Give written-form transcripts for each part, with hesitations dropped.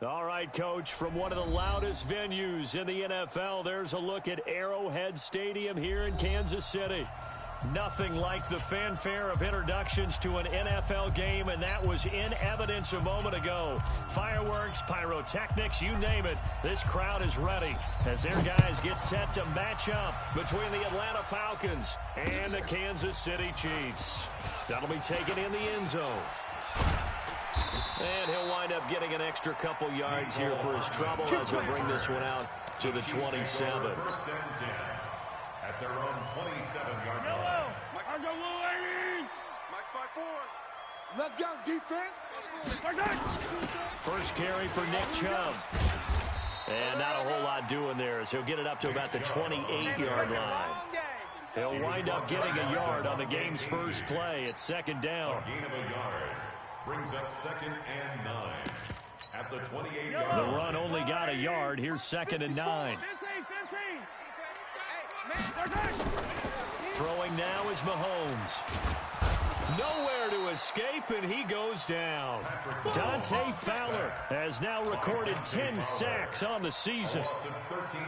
All right, Coach, from one of the loudest venues in the NFL, there's a look at Arrowhead Stadium here in Kansas City. Nothing like the fanfare of introductions to an NFL game, and that was in evidence a moment ago. Fireworks, pyrotechnics, you name it. This crowd is ready as their guys get set to match up between the Atlanta Falcons and the Kansas City Chiefs. That'll be taken in the end zone. And he'll wind up getting an extra couple yards here for his trouble as he'll bring this one out to the 27. At their own 27-yard line. Mike's by 4. Let's go, defense. First carry for Nick Chubb. And not a whole lot doing there as he'll get it up to about the 28-yard line. He'll wind up getting a yard on the game's first play. It's second down. A gain of a yard brings up 2nd and 9. At the 28-yard line. The run only got a yard. Here's 2nd and 9. Throwing now is Mahomes. Nowhere to escape, and he goes down. Dante Fowler has now recorded 10 sacks on the season.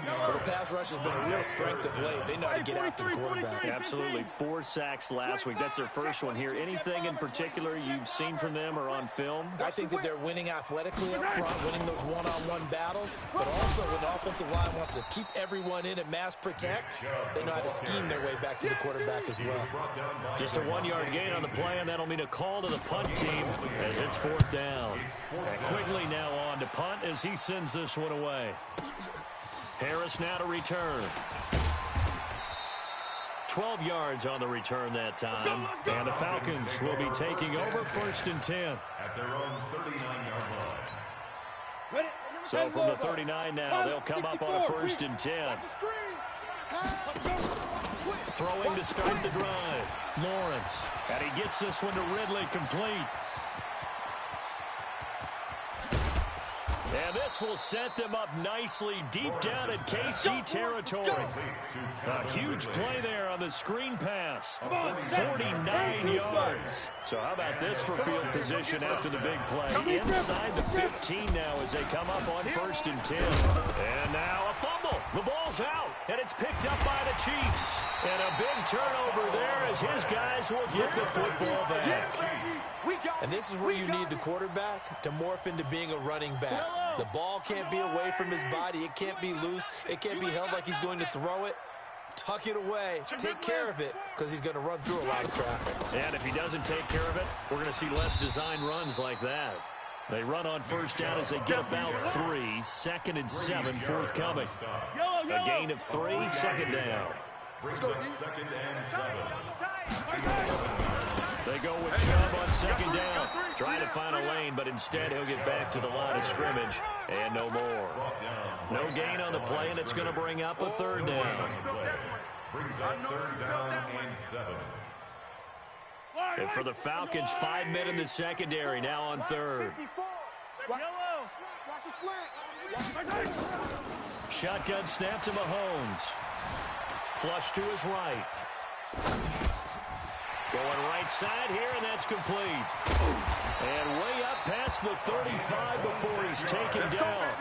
Well, the pass rush has been a real strength of late. They know how to get after the quarterback. Absolutely. 4 sacks last week. That's their first one here. Anything in particular you've seen from them or on film? I think that they're winning athletically up front, winning those one-on-one battles, but also when the offensive line wants to keep everyone in and mass protect, they know how to scheme their way back to the quarterback as well. Just a 1-yard gain on the play, and that'll mean a call to the punt team as it's 4th down. And Quigley now on to punt as he sends this one away. Harris now to return. 12 yards on the return that time. And the Falcons will be taking over 1st and 10. At their own 39-yard line. So from the 39 now, they'll come up on a 1st and 10. Throwing to start the drive. Lawrence. And he gets this one to Ridley complete. And this will set them up nicely deep down in KC territory. A huge play there on the screen pass. 49 yards. So how about this for field position after the big play? Inside the 15 now as they come up on 1st and 10. And now a fumble. The ball's out, and it's picked up by the Chiefs. And a big turnover there as his guys will get the football back. And this is where you need the quarterback to morph into being a running back. The ball can't be away from his body. It can't be loose. It can't be held like he's going to throw it. Tuck it away. Take care of it because he's going to run through a lot of traffic. And if he doesn't take care of it, we're going to see less design runs like that. They run on 1st down as they get about 3. 2nd and 7 forthcoming. A gain of 3, 2nd down. Brings up 2nd and 7. They go with Chubb on 2nd down. Trying to find a lane, but instead he'll get back to the line of scrimmage. And no more. No gain on the play, and it's going to bring up a 3rd down. Brings up 3rd down and 7. And for the Falcons, 5 men in the secondary, now on 3rd. Shotgun snap to Mahomes. Flush to his right. Going right side here, and that's complete. And way up past the 35 before he's taken down.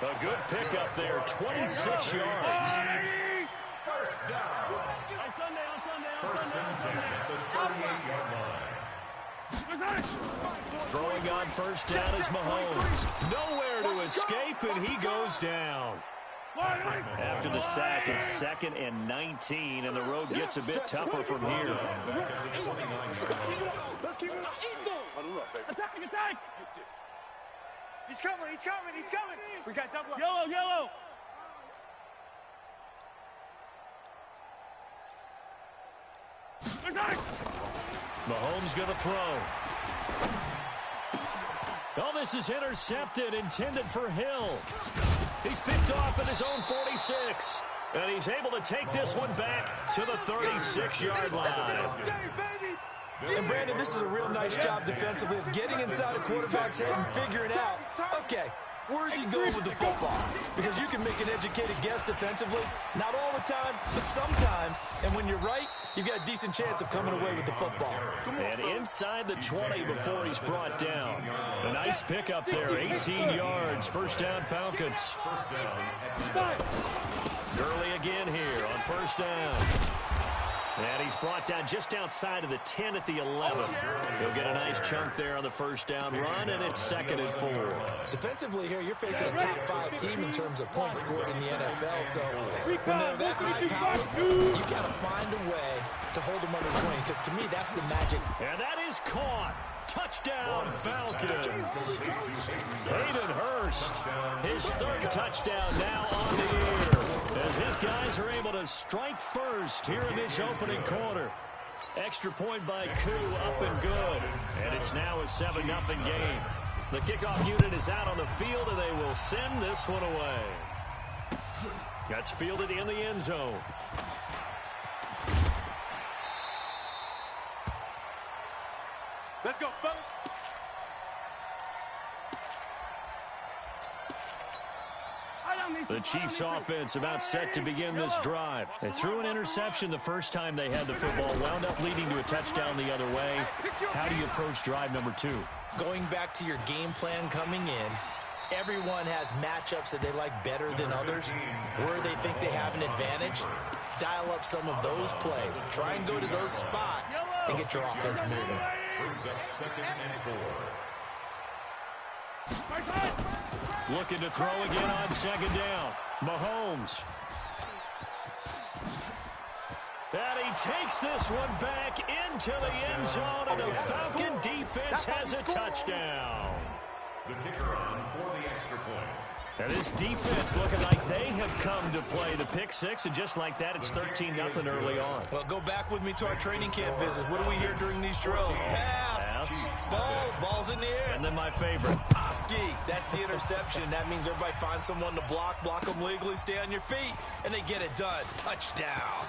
A good pickup there, 26 yards. First down. First and 10 at the 38-yard line. Throwing on 1st down is Mahomes. Nowhere to escape, and he goes down. After the sack, it's 2nd and 19, and the road gets a bit tougher from here. Attack! He's coming! We got double up. Yellow! Mahomes going to throw. Oh, this is intercepted, intended for Hill. He's picked off at his own 46. And he's able to take this one back to the 36-yard line. And Brandon, this is a real nice job defensively of getting inside a quarterback's head and figuring out, okay, where's he going with the football? Because you can make an educated guess defensively, not all the time, but sometimes. And when you're right, you've got a decent chance of coming away with the football. And inside the 20 before he's brought down. A nice pickup there, 18 yards. First down, Falcons. Gurley again here on first down. And he's brought down just outside of the 10 at the 11. He'll get a nice chunk there on the first down run, and it's 2nd and 4. Defensively here, you're facing a top 5 team in terms of points scored in the NFL. So when they're that high-powered, you've got to find a way to hold them under 20, because to me, that's the magic. And that is caught. Touchdown, Falcons. Hayden Hurst, his 3rd touchdown now on the year, as his guys are able to strike first here in this opening quarter. Extra point by Koo, up and good. And it's now a 7-0 game. The kickoff unit is out on the field, and they will send this one away. That's fielded in the end zone. Let's go, fellas. The Chiefs offense about set to begin this drive. They threw an interception the first time they had the football, wound up leading to a touchdown the other way. How do you approach drive number 2? Going back to your game plan coming in, everyone has matchups that they like better than others. Where they think they have an advantage, dial up some of those plays. Try and go to those spots and get your offense moving. Brings up 2nd and 4. Looking to throw again on 2nd down. Mahomes. And he takes this one back into the end zone, and the Falcon defense has a touchdown. The kicker on for the extra point. And this defense looking like they have come to play the pick 6, and just like that, it's 13-0 early on. Well, go back with me to our training camp visit. What do we hear during these drills? Pass. Ball's in the air. And then my favorite. Oski. That's the interception. That means everybody finds someone to block them legally, stay on your feet, and they get it done. Touchdown.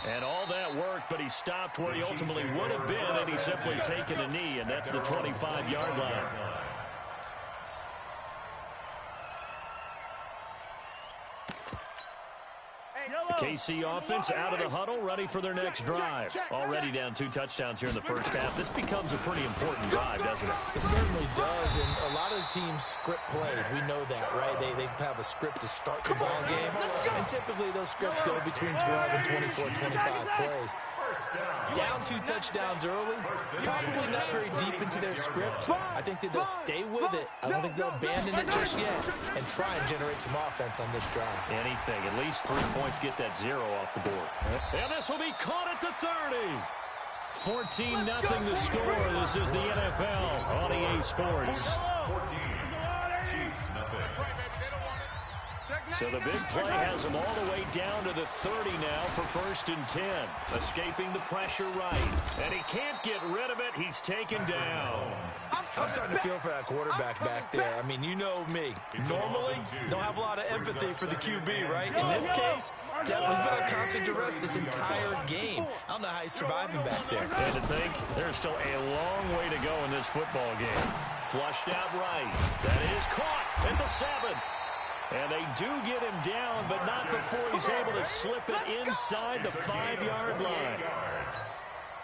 And all that work, but he stopped where he ultimately would have been, and he's simply taken a knee, and that's the 25-yard line. KC offense out of the huddle, ready for their next drive. Already down 2 touchdowns here in the first half. This becomes a pretty important drive, doesn't it? It certainly does, and a lot of the teams script plays. We know that, right? They have a script to start the ball game, and typically those scripts go between 12 and 24, 25 plays. Down 2 touchdowns early, probably not very deep into their script. I think that they'll stay with it. I don't think they'll abandon it just yet and try and generate some offense on this drive. Anything. At least 3 points, get that 0 off the board. And this will be caught at the 30. 14-0 the score. This is the NFL on EA Sports. 14. Chiefs, nothing. So the big play has him all the way down to the 30 now for 1st and 10. Escaping the pressure right. And he can't get rid of it. He's taken down. I'm starting to feel for that quarterback back there. I mean, you know me. Normally, don't have a lot of empathy for the QB, right? In this case, definitely been on constant duress this entire game. I don't know how he's surviving back there. And to think, there's still a long way to go in this football game. Flushed out right. That is caught at the 7. And they do get him down, but not before he's able to slip it inside the 5-yard line.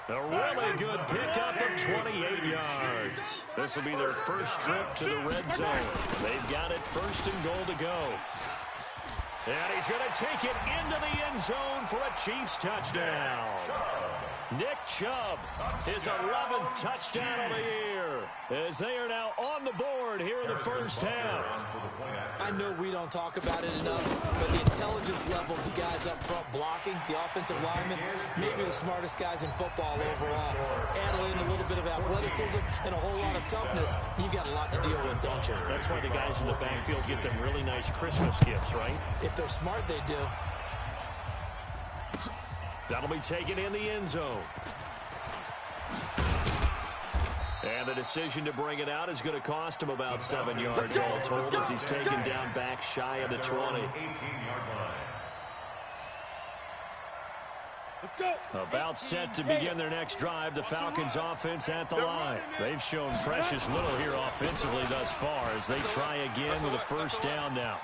A really good pickup of 28 yards. This will be their first trip to the red zone. They've got it 1st and goal to go. And he's going to take it into the end zone for a Chiefs touchdown. Nick Chubb, his 11th touchdown of the year, as they are now on the board here in the first half. I know we don't talk about it enough, but the intelligence level of the guys up front blocking, the offensive linemen, maybe the smartest guys in football overall. Add in a little bit of athleticism and a whole lot of toughness, you've got a lot to deal with, don't you? That's why the guys in the backfield get them really nice Christmas gifts, right? If they're smart, they do. That'll be taken in the end zone. And the decision to bring it out is going to cost him about 7 yards all told, as he's taken down back shy of the 20. 18-yard line. Let's go. About set to begin their next drive, the Falcons offense at the line. They've shown precious little here offensively thus far as they try again with a first down now.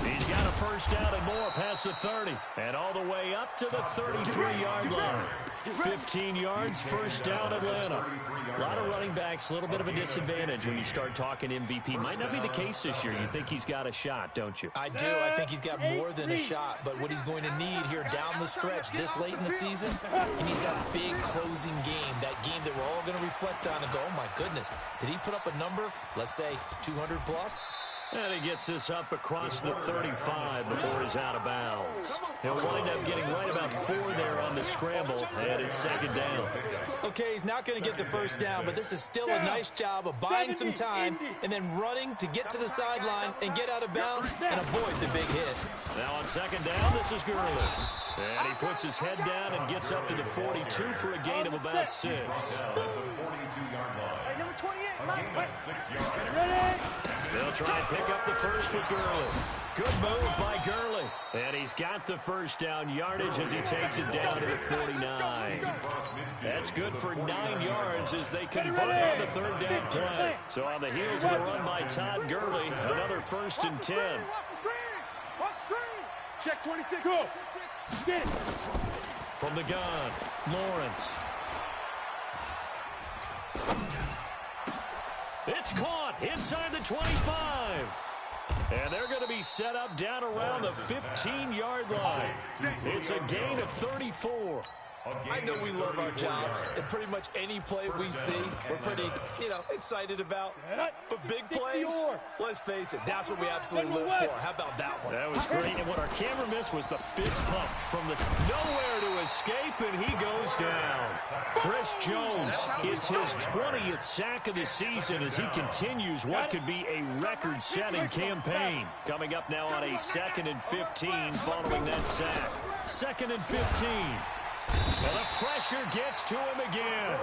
He's got a first down and more past the 30. And all the way up to the 33-yard line. 15 yards, first down, Atlanta. A lot of running backs, a little bit of a disadvantage when you start talking MVP. Might not be the case this year. You think he's got a shot, don't you? I do. I think he's got more than a shot. But what he's going to need here down the stretch this late in the season, he needs that big closing game, that game that we're all going to reflect on and go, oh, my goodness, did he put up a number, let's say 200 plus? And he gets this up across the 35 before he's out of bounds. He'll wind up getting right about 4 there on the scramble, and it's second down. Okay, he's not going to get the first down, but this is still a nice job of buying some time and then running to get to the sideline and get out of bounds and avoid the big hit. Now on second down, this is Gurley. And he puts his head down and gets up to the 42 for a gain of about 6. Number 28, 6 yards. They'll try and pick up the first with Gurley. Good move by Gurley. And he's got the first down yardage as he takes it down to the 49. That's good for 9 yards as they convert on the third down play. So on the heels of the run by Todd Gurley, another 1st and 10. check 26. Go. Get it. From the gun, Lawrence. It's caught inside the 25. And they're going to be set up down around the 15-yard line. It's a gain of 34. I know we love our jobs, and pretty much any play we see, we're pretty, excited about. But big plays, let's face it, that's what we absolutely live for. How about that one? That was great, and what our camera missed was the fist pump from the nowhere to escape, and he goes down. Chris Jones, it's his 20th sack of the season as he continues what could be a record-setting campaign. Coming up now on a 2nd and 15 following that sack. 2nd and 15. Well, the pressure gets to him again.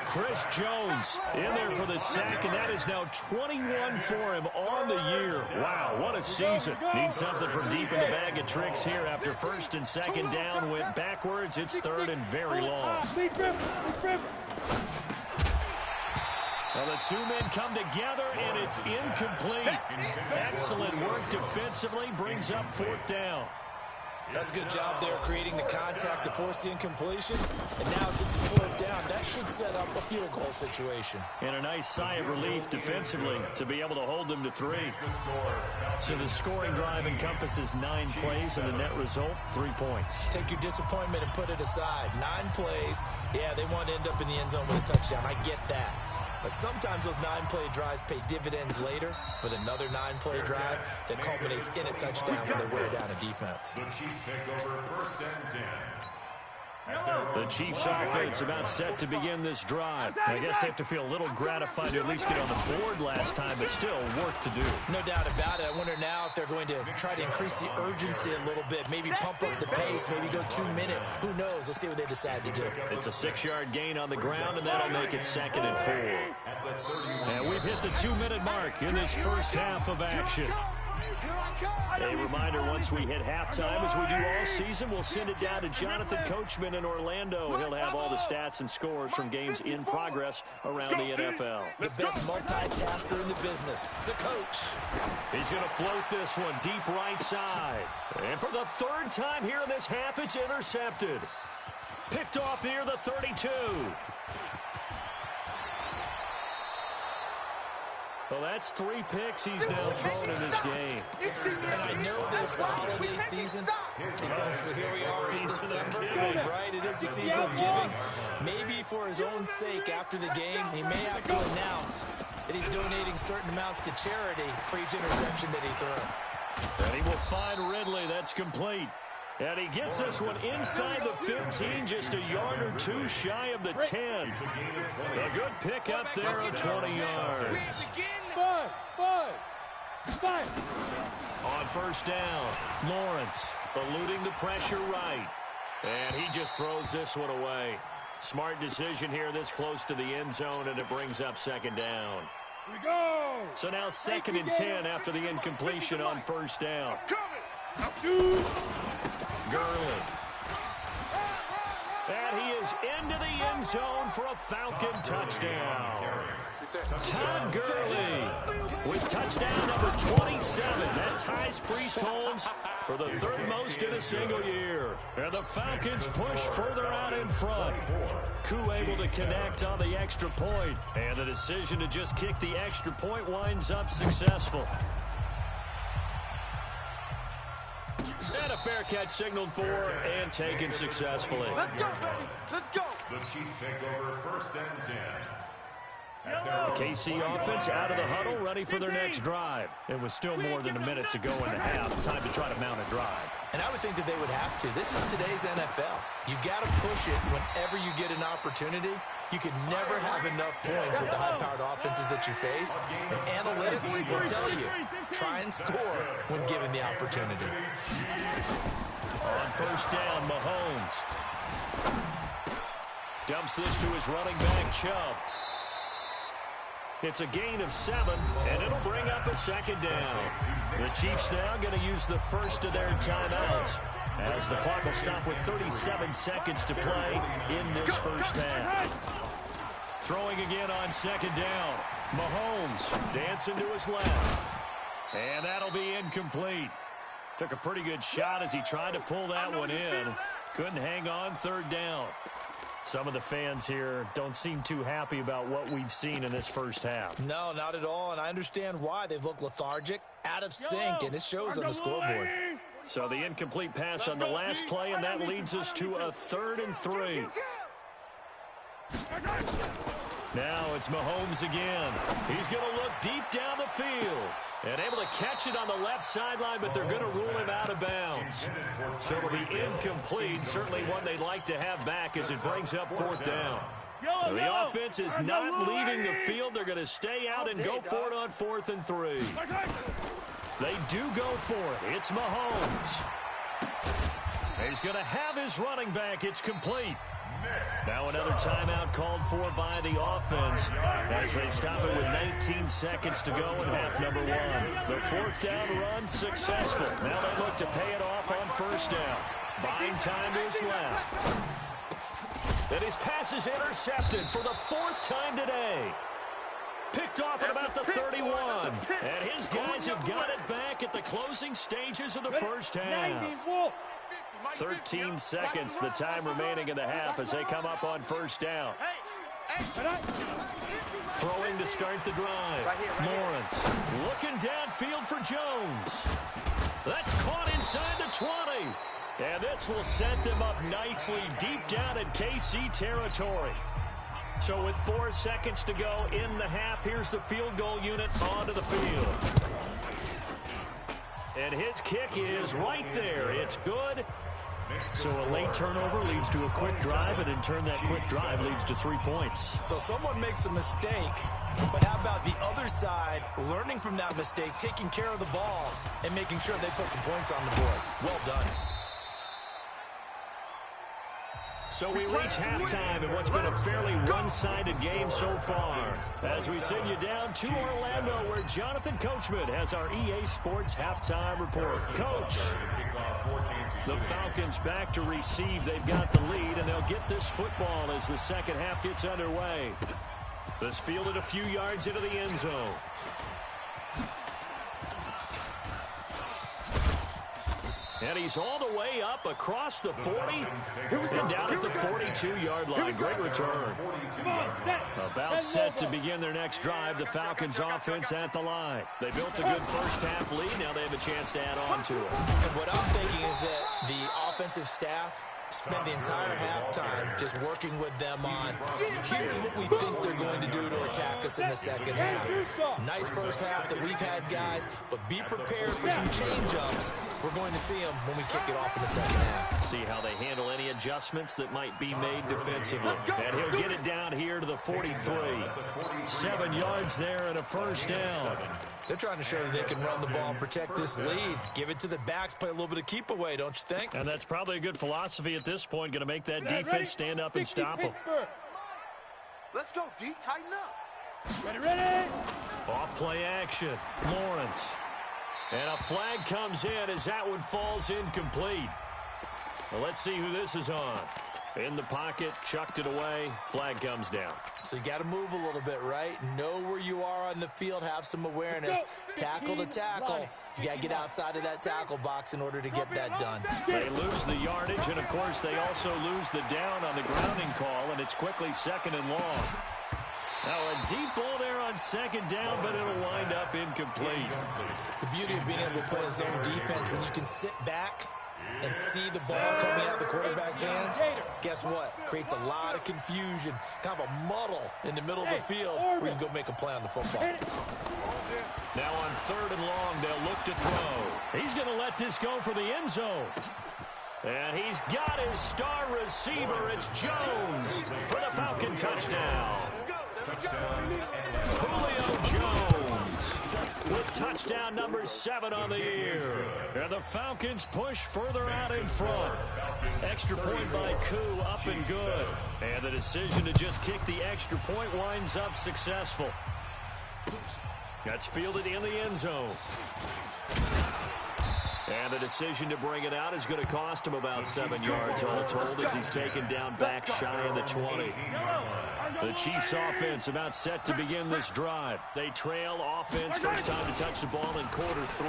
Chris Jones in there for the sack, and that is now 21 for him on the year. Wow, what a season. Needs something from deep in the bag of tricks here after 1st and 2nd down went backwards. It's 3rd and very long. Well, the 2 men come together, and it's incomplete. Excellent work defensively, brings up 4th down. That's a good job there creating the contact to force the incompletion. And now since it's 4th down, that should set up a field goal situation. And a nice sigh of relief defensively to be able to hold them to 3. So the scoring drive encompasses 9 plays, and the net result, 3 points. Take your disappointment and put it aside. 9 plays. Yeah, they want to end up in the end zone with a touchdown. I get that. But sometimes those 9-play drives pay dividends later with another 9-play drive that culminates in a touchdown when they wear down a defense. The Chiefs take over 1st and 10. The Chiefs offense about set to begin this drive. I guess they have to feel a little gratified to at least get on the board last time, but still work to do. No doubt about it. I wonder now if they're going to try to increase the urgency a little bit, maybe pump up the pace, maybe go 2-minute. Who knows? Let's see what they decide to do. It's a 6-yard gain on the ground, and that'll make it 2nd and 4. And we've hit the 2-minute mark in this first half of action. A reminder, once we hit halftime, as we do all season, we'll send it down to Jonathan Coachman in Orlando. He'll have all the stats and scores from games in progress around the NFL. The best multitasker in the business, the coach. He's going to float this one deep right side. And for the 3rd time here in this half, it's intercepted. Picked off near the 32. Well, that's 3 picks he's now thrown in this game. And I know this, the holiday season, because here we are in December, right? It is the season of giving. Maybe for his own sake after the game, he may have to announce that he's donating certain amounts to charity for each interception that he threw. And he will find Ridley. That's complete. And he gets this one inside the 15, just a yard or 2 shy of the 10. A good pick up there of 20 yards. On 1st down, Lawrence eluding the pressure right. And he just throws this one away. Smart decision here this close to the end zone, and it brings up 2nd down. So now 2nd and 10 after the incompletion on 1st down. Gurley. And he is goes into the end zone for a Falcon touchdown. Todd Gurley with touchdown number 27. That ties Priest Holmes for the third most in a single year. And the Falcons push further out in front. Koo able to connect on the extra point. And the decision to just kick the extra point winds up successful. And a fair catch signaled for and taken successfully. Let's go, baby. Let's go. The Chiefs take over 1st and 10. The KC offense out of the huddle, ready for their next drive. It was still more than a minute to go in the half. Time to try to mount a drive. And I would think that they would have to. This is today's NFL. You got to push it whenever you get an opportunity. You can never have enough points with the high-powered offenses that you face. And analytics will tell you, try and score when given the opportunity. On 1st down, Mahomes dumps this to his running back, Chubb. It's a gain of 7, and it'll bring up a 2nd down. The Chiefs now going to use the first of their timeouts as the clock will stop with 37 seconds to play in this first half. Throwing again on 2nd down. Mahomes dancing to his left. And that'll be incomplete. Took a pretty good shot as he tried to pull that one in. Couldn't hang on 3rd down. Some of the fans here don't seem too happy about what we've seen in this first half. No, not at all, and I understand why. They've looked lethargic, out of sync, and it shows on the scoreboard. So the incomplete pass on the last play, and that leads us to a 3rd and 3. Now it's Mahomes again. He's going to look deep down the field. And able to catch it on the left sideline, but they're going to rule him out of bounds. So it'll be incomplete. Certainly one they'd like to have back as it brings up 4th down. So the offense is not leaving the field. They're going to stay out and go for it on 4th and 3. They do go for it. It's Mahomes. He's going to have his running back. It's complete. Now another timeout called for by the offense as they stop it with 19 seconds to go in half number 1. The 4th down run successful. Now they look to pay it off on 1st down. Buying time to his left. And his pass is intercepted for the 4th time today. Picked off at about the 31. And his guys have got it back at the closing stages of the first half. 13 seconds, the time remaining in the half as they come up on 1st down. Throwing to start the drive. Lawrence looking downfield for Jones. That's caught inside the 20. And this will set them up nicely deep down in KC territory. So with 4 seconds to go in the half, here's the field goal unit onto the field. And his kick is right there. It's good. So a late turnover leads to a quick drive, and in turn that quick drive leads to 3 points. So someone makes a mistake, but how about the other side learning from that mistake, taking care of the ball, and making sure they put some points on the board? Well done. So we reach halftime in what's been a fairly one-sided game so far. As we send you down to Orlando, where Jonathan Coachman has our EA Sports halftime report. Coach, the Falcons back to receive. They've got the lead, and they'll get this football as the second half gets underway. This fielded a few yards into the end zone. And he's all the way up across the 40 and down at the 42-yard line. Great return. About set to begin their next drive. The Falcons offense at the line. They built a good first half lead. Now they have a chance to add on to it. And what I'm thinking is that the offensive staff spent the entire halftime just working with them on, here's what we think they're going to do to attack us in the second half. Nice first half that we've had, guys, but be prepared for some change-ups. We're going to see them when we kick it off in the second half. See how they handle any adjustments that might be made defensively. And he'll get it down here to the 43. 7 yards there and a first down. They're trying to show that they can run the ball and protect this lead. Give it to the backs, play a little bit of keep away, don't you think? And that's probably a good philosophy at this point, going to make that defense stand up and stop them. Let's go, D. Tighten up. Ready? Off play action. Lawrence. And a flag comes in as that one falls incomplete. Well, let's see who this is on. In the pocket, chucked it away, flag comes down. So you got to move a little bit, right? Know where you are on the field, have some awareness. Tackle to tackle. You got to get outside of that tackle box in order to get that done. They lose the yardage, and, of course, they also lose the down on the grounding call, and it's quickly 2nd and long. Now a deep ball there on 2nd down, but it'll wind up incomplete. The beauty of being able to play zone defense, when you can sit back and see the ball coming out of the quarterback's hands, guess what? Creates a lot of confusion, kind of a muddle in the middle of the field where you can go make a play on the football. Now on 3rd and long, they'll look to throw. He's going to let this go for the end zone. And he's got his star receiver. It's Jones for the Falcon touchdown. Julio Jones with touchdown number 7 on the year. And the Falcons push further out in front. Extra point by Koo, up and good. And the decision to just kick the extra point winds up successful. That's fielded in the end zone. And the decision to bring it out is going to cost him about 7 yards all told as he's taken down back shy of the 20. The Chiefs offense about set to begin this drive. They trail offense, first time to touch the ball in quarter 3,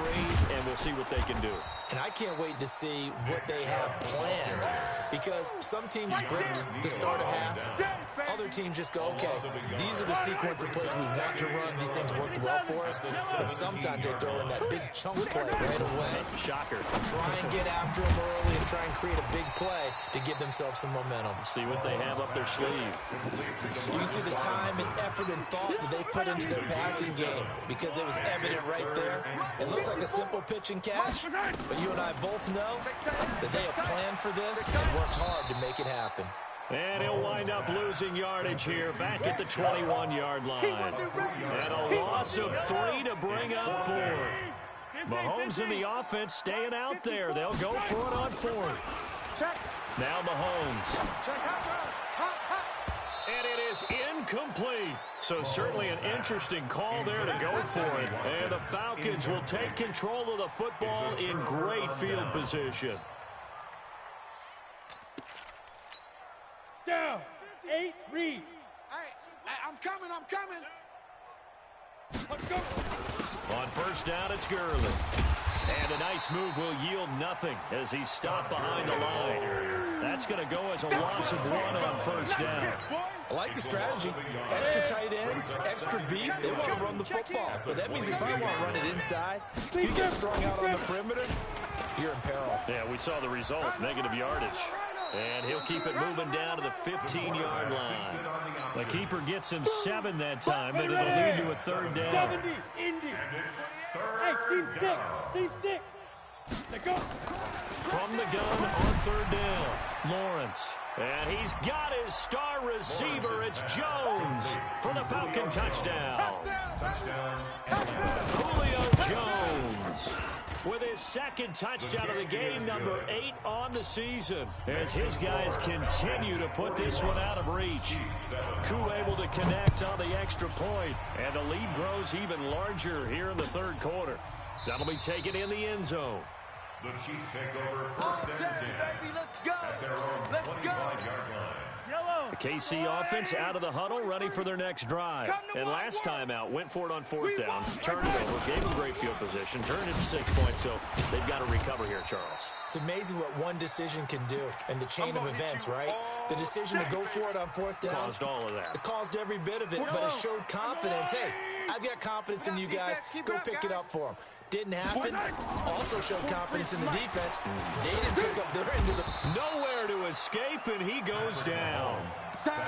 and we'll see what they can do. And I can't wait to see what they have planned, because some teams script to start a half. Other teams just go, okay, these are the sequence of plays we want to run. These things worked well for us. And sometimes they throw in that big chunk play right away. Shocker. Try and get after them early and try and create a big play to give themselves some momentum. See what they have up their sleeve. You can see the time and effort and thought that they put into their passing game, because it was evident right there. It looks like a simple pitch and catch, but you and I both know that they have planned for this and worked hard to make it happen. And he'll wind up losing yardage here back at the 21-yard line. And a loss of 3 to bring up 4. Mahomes and the offense staying out there. They'll go for it on 4th. Now Mahomes. And it is incomplete. So certainly an interesting call there to go for it. And the Falcons will take control of the football in great field position. Down. 8, read. Hey, I'm coming. Let's go. On first down, it's Gurley. And a nice move will yield nothing as he's stopped behind the line. That's going to go as a loss of 1 on first down. I like the strategy. Extra tight ends, extra beef. They want to run the football, but that means they probably want to run it inside. If you get strung out on the perimeter, you're in peril. Yeah, we saw the result, negative yardage. And he'll keep it moving down to the 15-yard line. The keeper gets him 7 that time, but it'll lead to a 3rd down. 70, Indy. Hey, Steve 6. Let's go. From the gun on 3rd down, Lawrence. And he's got his star receiver. It's Jones for the Falcon touchdown. Julio Jones with his 2nd touchdown of the game, number 8 on the season, as his guys continue to put this one out of reach. Koo able to connect on the extra point, and the lead grows even larger here in the 3rd quarter. That'll be taken in the end zone. The Chiefs take over 1st and 10 Let's go. at their own 25-yard line. The KC offense out of the huddle, ready for their next drive. And last time out, went for it on 4th down, turned it over, gave them great field position, turned it to 6 points, so they've got to recover here, Charles. It's amazing what one decision can do in the chain of events, right? The decision to go for it on 4th down Caused all of that. It caused every bit of it, but it showed confidence. Hey, I've got confidence in you guys. Go pick it up for them. Didn't happen. Also showed confidence in the defense. They didn't pick up their end of the... Nowhere to escape, and he goes down.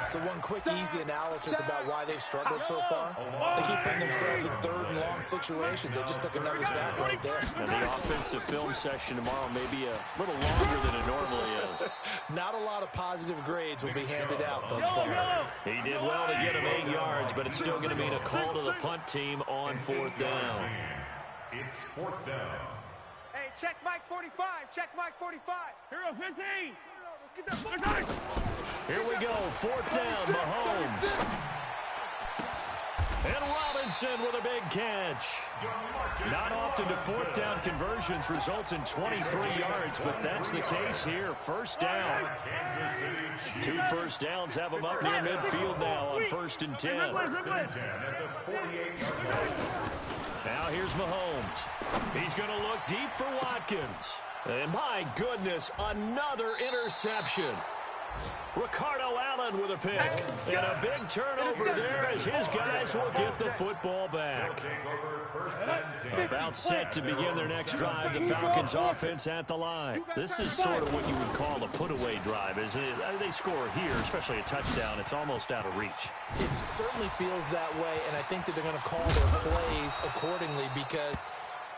So one quick, easy analysis about why they've struggled so far. They keep putting themselves in 3rd and long situations. They just took another sack right there. And the offensive film session tomorrow may be a little longer than it normally is. Not a lot of positive grades will be handed out thus far. He did well to get him 8 yards, but it's still going to mean a call to the punt team on 4th down. It's 4th down. Hey, check Mike 45. Check Mike 45. Hero 15. Here we go. 4th down, Mahomes. And Wilson with a big catch. Not often do fourth down conversions result in 23 yards, but that's the case here. First down. 2 first downs have them up near midfield now on 1st and 10. Now here's Mahomes. He's going to look deep for Watkins. And my goodness, another interception. Ricardo Allen with a pick. And a big turnover there as his guys will get the football back. About set to begin their next drive, the Falcons offense at the line. This is sort of what you would call a put-away drive, isn't it? They score here, especially a touchdown. It's almost out of reach. It certainly feels that way, and I think that they're going to call their plays accordingly because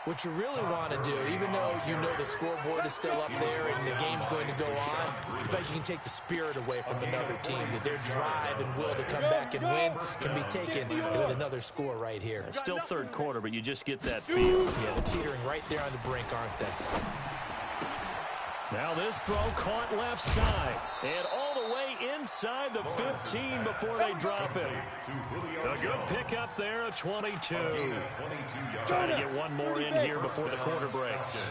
what you really want to do, even though you know the scoreboard is still up there and the game's going to go on, in fact, you can take the spirit away from another team. That their drive and will to come back and win can be taken with another score right here. It's still third quarter, but you just get that feel. Yeah, they're teetering right there on the brink, aren't they? Now this throw caught left side and all the way inside the 15 before they drop it. A good pickup there at 22. Trying to get one more in here before the quarter breaks.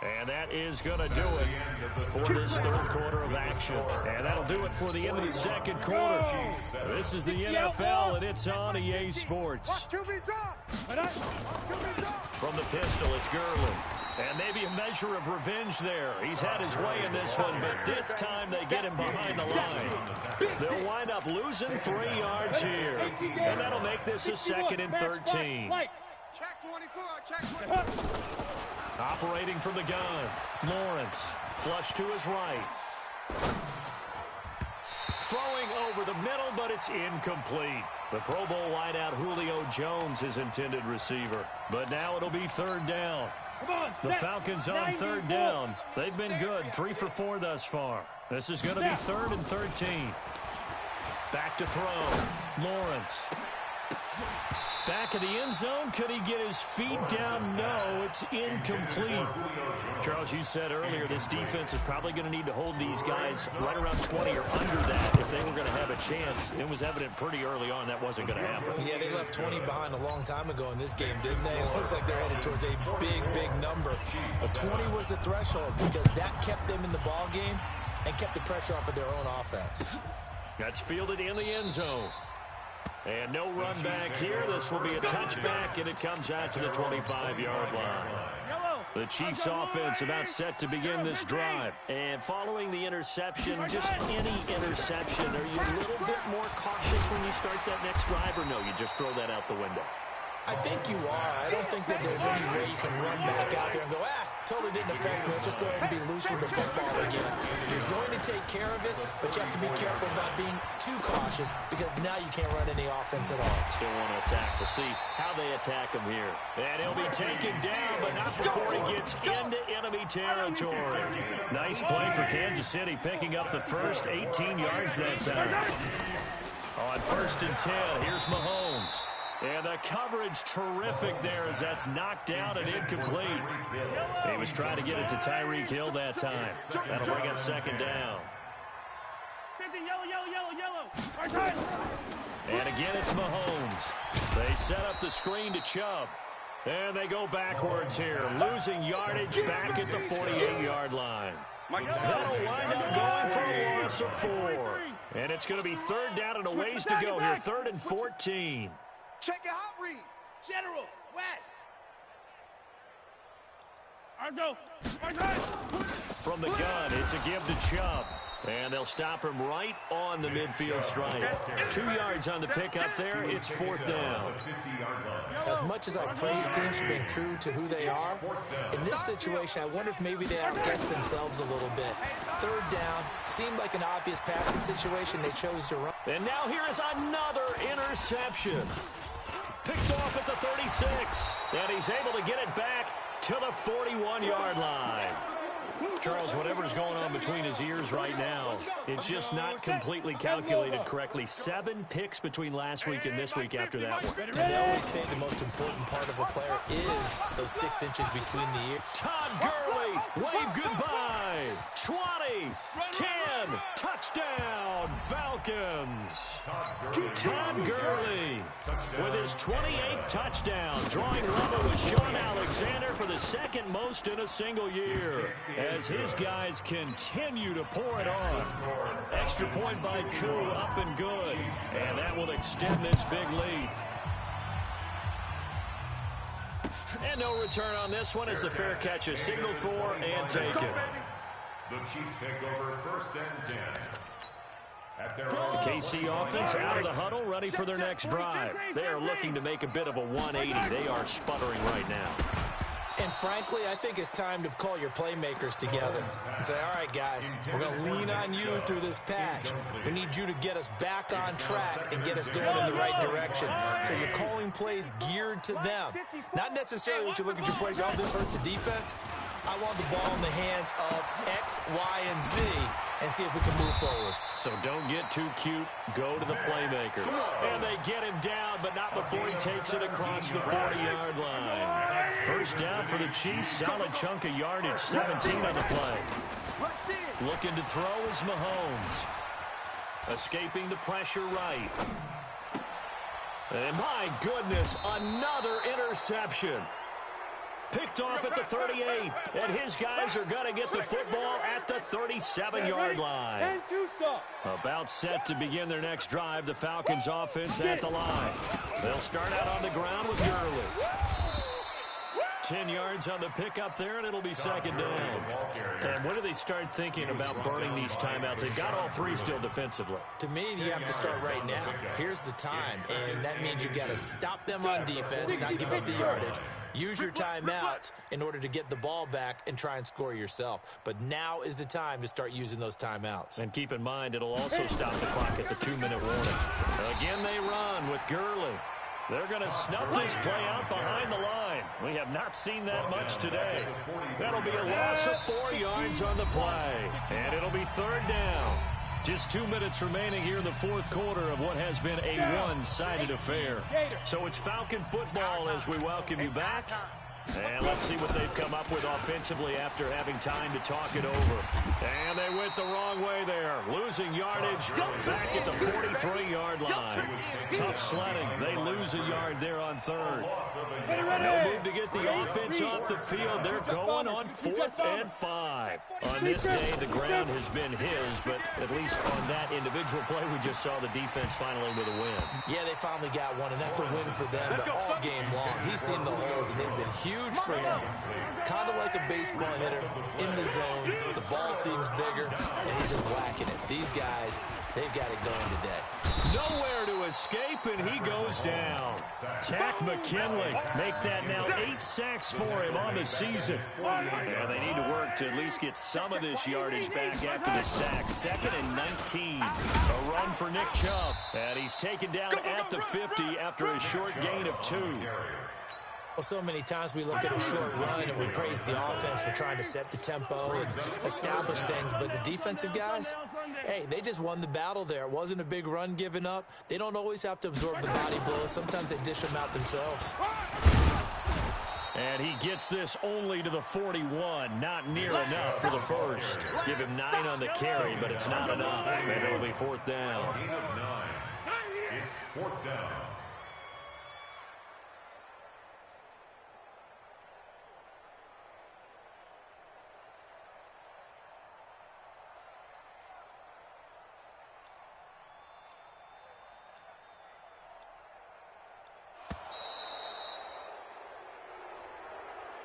And that is going to do it for this third quarter of action. And that'll do it for the end of the second quarter. This is the NFL, and it's on EA Sports. From the pistol, it's Gurley. And maybe a measure of revenge there. He's had his way in this one, but this time they get him behind the line. They'll wind up losing 3 yards here. And that'll make this a 2nd and 13. Check 24, check 24. Operating from the gun, Lawrence, flush to his right. Throwing over the middle, but it's incomplete. The Pro Bowl wideout Julio Jones, his intended receiver. But now it'll be 3rd down. The Falcons on 3rd down. They've been good, 3 for 4 thus far. This is going to be 3rd and 13. Back to throw, Lawrence. Back of the end zone. Could he get his feet down? No, it's incomplete. Charles, you said earlier this defense is probably going to need to hold these guys right around 20 or under that if they were going to have a chance. It was evident pretty early on that wasn't going to happen. Yeah, they left 20 behind a long time ago in this game, didn't they? It looks like they're headed towards a big, big number. But 20 was the threshold because that kept them in the ball game and kept the pressure off of their own offense. That's fielded in the end zone. And no run back here. This will be a touchback, and it comes out to the 25-yard line. The Chiefs offense about set to begin this drive. And following the interception, just any interception, are you a little bit more cautious when you start that next drive, or no, you just throw that out the window? I think you are. I don't think that there's any way you can run back out there and go, totally didn't affect me. Let's just go ahead and be loose with the football again. You're going to take care of it, but you have to be careful about being too cautious because now you can't run any offense at all. Still want to attack. We'll see how they attack him here. And he'll be taken down, but not before he gets into enemy territory. Nice play for Kansas City, picking up the first 18 yards that time. On 1st and 10, here's Mahomes. And the coverage terrific there as that's knocked down and incomplete. He was trying to get it to Tyreek Hill that time. That'll bring up 2nd down. And again, it's Mahomes. They set up the screen to Chubb. And they go backwards here, losing yardage back at the 48-yard line. That'll wind up going for a loss of 4. And it's going to be 3rd down and a ways to go here, 3rd and 14. Check your hot read. General, West. From the gun, it's a give to Chubb. And they'll stop him right on the midfield stripe. 2 yards on the pickup there. It's 4th down. As much as I praise teams for being true to who they are, in this situation, I wonder if maybe they outguessed themselves a little bit. 3rd down, seemed like an obvious passing situation. They chose to run. And now here is another interception. Picked off at the 36. And he's able to get it back to the 41-yard line. Charles, whatever's going on between his ears right now, it's just not completely calculated correctly. 7 picks between last week and this week after that one. And they always say the most important part of a player is those 6 inches between the ears. Todd Gurley, wave goodbye. play. 20, 10, touchdown, Falcons. Todd Gurley with his 28th touchdown, drawing level with Sean Alexander for the second most in a single year, as his guys continue to pour it on. Extra point by Koo, up and good, and that will extend this big lead. And no return on this one as the fair catch is signaled for and taken. The Chiefs take over 1st and 10. At their own The KC offense out of the huddle, ready for their next drive. They are looking to make a bit of a 180. They are sputtering right now. And frankly, I think it's time to call your playmakers together and say, all right, guys, we're going to lean on you through this patch. We need you to get us back on track and get us going in the right direction. So you're calling plays geared to them. Not necessarily what you look at your plays, oh, this hurts the defense. I want the ball in the hands of X, Y, and Z and see if we can move forward. So don't get too cute. Go to the playmakers. And they get him down, but not before he takes it across the 40-yard line. First down for the Chiefs. Solid chunk of yardage. 17 on the play. Looking to throw is Mahomes. Escaping the pressure right. And my goodness, another interception. Picked off at the 38, and his guys are going to get the football at the 37-yard line. About set to begin their next drive, the Falcons offense at the line. They'll start out on the ground with Gurley. 10 yards on the pickup there, and it'll be second down. And when do they start thinking about burning these timeouts? They've got all three still defensively. To me, you have to start right now. Here's the time, and that means you've got to stop them on defense, not give up the yardage. Use your timeouts in order to get the ball back and try and score yourself. But now is the time to start using those timeouts. And keep in mind, it'll also stop the clock at the 2-minute warning. Again, they run with Gurley. They're going to snuff this play out behind the line. We have not seen that much today. That'll be a loss of 4 yards on the play. And it'll be third down. Just 2 minutes remaining here in the fourth quarter of what has been a one-sided affair. So it's Falcon football as we welcome you back. And let's see what they've come up with offensively after having time to talk it over. And they went the wrong way there. Losing yardage back at the 43-yard line. Tough sledding. They lose a yard there on third. No move to get the offense off the field. They're going on 4th and 5. On this day, the ground has been his, but at least on that individual play, we just saw the defense finally with a win. Yeah, they finally got one, and that's a win for them, but all game long. He's seen the holes, and they've been huge for him. Kind of like a baseball hitter in the zone. The ball seems bigger, and he's just whacking it. These guys, they've got it going today. Nowhere to escape, and he goes down. Tack McKinley make that now 8 sacks for him on the season. And they need to work to at least get some of this yardage back after the sack. 2nd and 19. A run for Nick Chubb. And he's taken down at the 50 after a short gain of 2. Well, so many times we look at a short run and we praise the offense for trying to set the tempo and establish things, but the defensive guys, hey, they just won the battle there. It wasn't a big run given up. They don't always have to absorb the body blows. Sometimes they dish them out themselves. And he gets this only to the 41. Not near enough for the first. Give him 9 on the carry, but it's not enough. And it'll be 4th down. It's 4th down.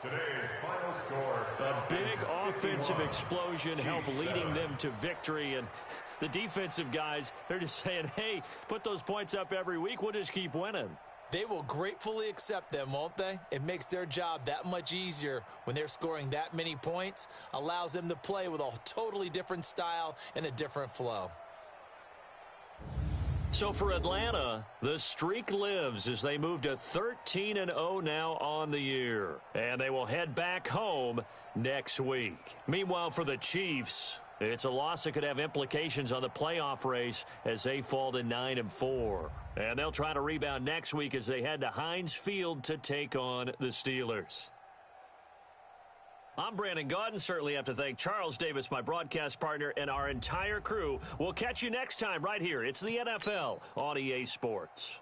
Today's final score. A big offensive explosion helped leading them to victory. And the defensive guys, they're just saying, hey, put those points up every week. We'll just keep winning. They will gratefully accept them, won't they? It makes their job that much easier when they're scoring that many points. Allows them to play with a totally different style and a different flow. So for Atlanta, the streak lives as they move to 13-0 now on the year. And they will head back home next week. Meanwhile, for the Chiefs, it's a loss that could have implications on the playoff race as they fall to 9-4. And they'll try to rebound next week as they head to Heinz Field to take on the Steelers. I'm Brandon Gaudin. Certainly have to thank Charles Davis, my broadcast partner, and our entire crew. We'll catch you next time right here. It's the NFL on EA Sports.